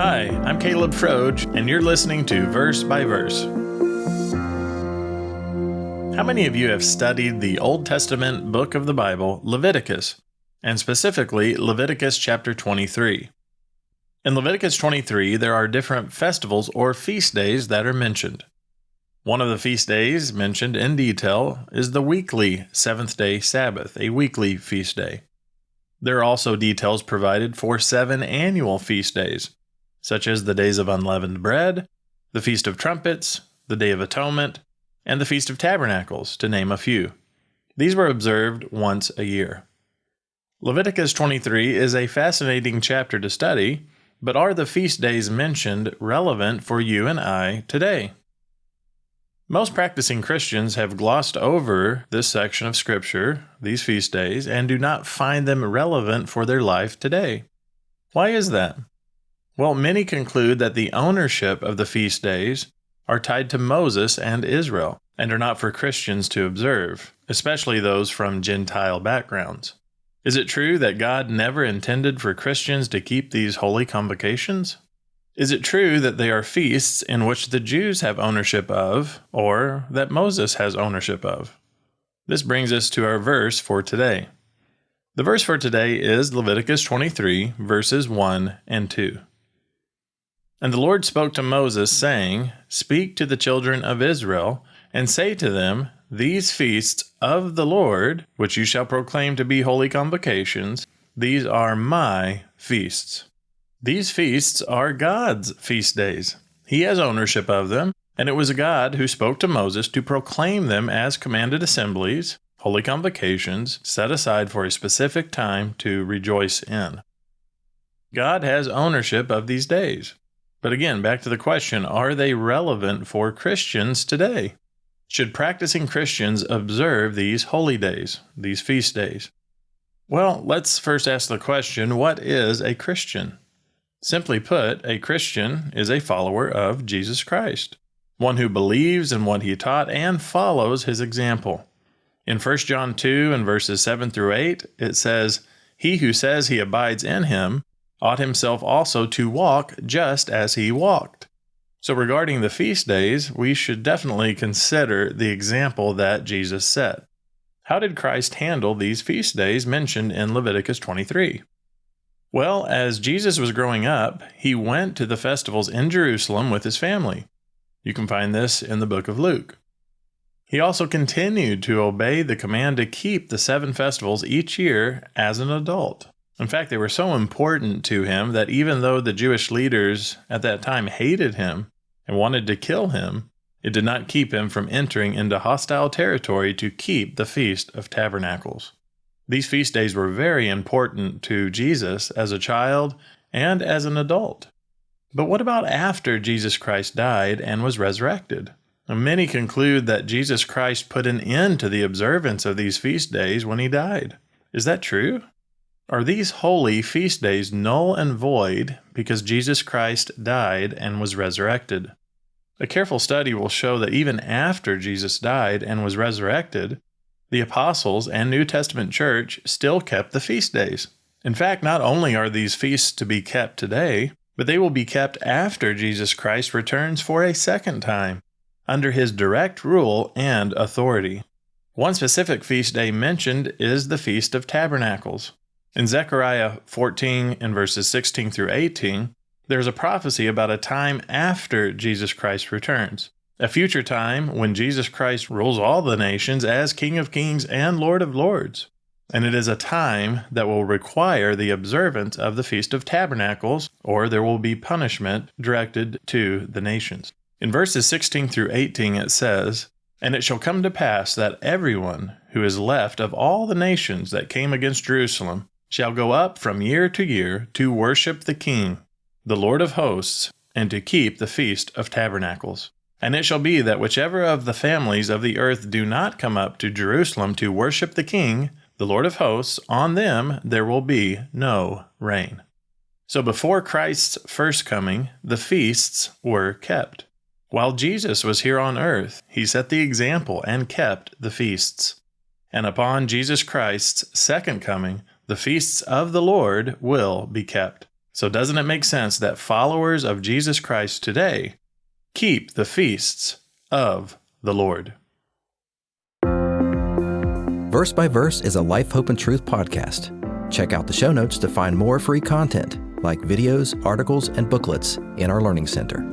Hi, I'm Caleb Froedge, and you're listening to Verse by Verse. How many of you have studied the Old Testament book of the Bible, Leviticus, and specifically Leviticus chapter 23? In Leviticus 23, there are different festivals or feast days that are mentioned. One of the feast days mentioned in detail is the weekly seventh-day Sabbath, a weekly feast day. There are also details provided for 7 annual feast days, such as the days of unleavened bread, the Feast of Trumpets, the Day of Atonement, and the Feast of Tabernacles, to name a few. These were observed once a year. Leviticus 23 is a fascinating chapter to study, but are the feast days mentioned relevant for you and I today? Most practicing Christians have glossed over this section of Scripture, these feast days, and do not find them relevant for their life today. Why is that? Well, many conclude that the ownership of the feast days are tied to Moses and Israel, and are not for Christians to observe, especially those from Gentile backgrounds. Is it true that God never intended for Christians to keep these holy convocations? Is it true that they are feasts in which the Jews have ownership of, or that Moses has ownership of? This brings us to our verse for today. The verse for today is Leviticus 23, verses 1 and 2. And the Lord spoke to Moses, saying, Speak to the children of Israel, and say to them, These feasts of the Lord, which you shall proclaim to be holy convocations, these are my feasts. These feasts are God's feast days. He has ownership of them, and it was God who spoke to Moses to proclaim them as commanded assemblies, holy convocations, set aside for a specific time to rejoice in. God has ownership of these days. But again, back to the question, are they relevant for Christians today? Should practicing Christians observe these holy days, these feast days? Well, let's first ask the question, what is a Christian? Simply put, a Christian is a follower of Jesus Christ, one who believes in what he taught and follows his example. In 1 John 2 and verses 7 through 8, it says, He who says he abides in him ought himself also to walk just as he walked. So regarding the feast days, we should definitely consider the example that Jesus set. How did Christ handle these feast days mentioned in Leviticus 23? Well, as Jesus was growing up, he went to the festivals in Jerusalem with his family. You can find this in the book of Luke. He also continued to obey the command to keep the 7 festivals each year as an adult. In fact, they were so important to him that even though the Jewish leaders at that time hated him and wanted to kill him, it did not keep him from entering into hostile territory to keep the Feast of Tabernacles. These feast days were very important to Jesus as a child and as an adult. But what about after Jesus Christ died and was resurrected? Many conclude that Jesus Christ put an end to the observance of these feast days when he died. Is that true? Are these holy feast days null and void because Jesus Christ died and was resurrected? A careful study will show that even after Jesus died and was resurrected, the apostles and New Testament church still kept the feast days. In fact, not only are these feasts to be kept today, but they will be kept after Jesus Christ returns for a second time, under his direct rule and authority. One specific feast day mentioned is the Feast of Tabernacles. In Zechariah 14 and verses 16 through 18, there's a prophecy about a time after Jesus Christ returns, a future time when Jesus Christ rules all the nations as King of Kings and Lord of Lords. And it is a time that will require the observance of the Feast of Tabernacles, or there will be punishment directed to the nations. In verses 16 through 18 it says, And it shall come to pass that everyone who is left of all the nations that came against Jerusalem shall go up from year to year to worship the King, the Lord of hosts, and to keep the Feast of Tabernacles. And it shall be that whichever of the families of the earth do not come up to Jerusalem to worship the King, the Lord of hosts, on them there will be no rain. So before Christ's first coming, the feasts were kept. While Jesus was here on earth, he set the example and kept the feasts. And upon Jesus Christ's second coming, the feasts of the Lord will be kept. So doesn't it make sense that followers of Jesus Christ today keep the feasts of the Lord? Verse by Verse is a Life, Hope, and Truth podcast. Check out the show notes to find more free content, like videos, articles, and booklets in our Learning Center.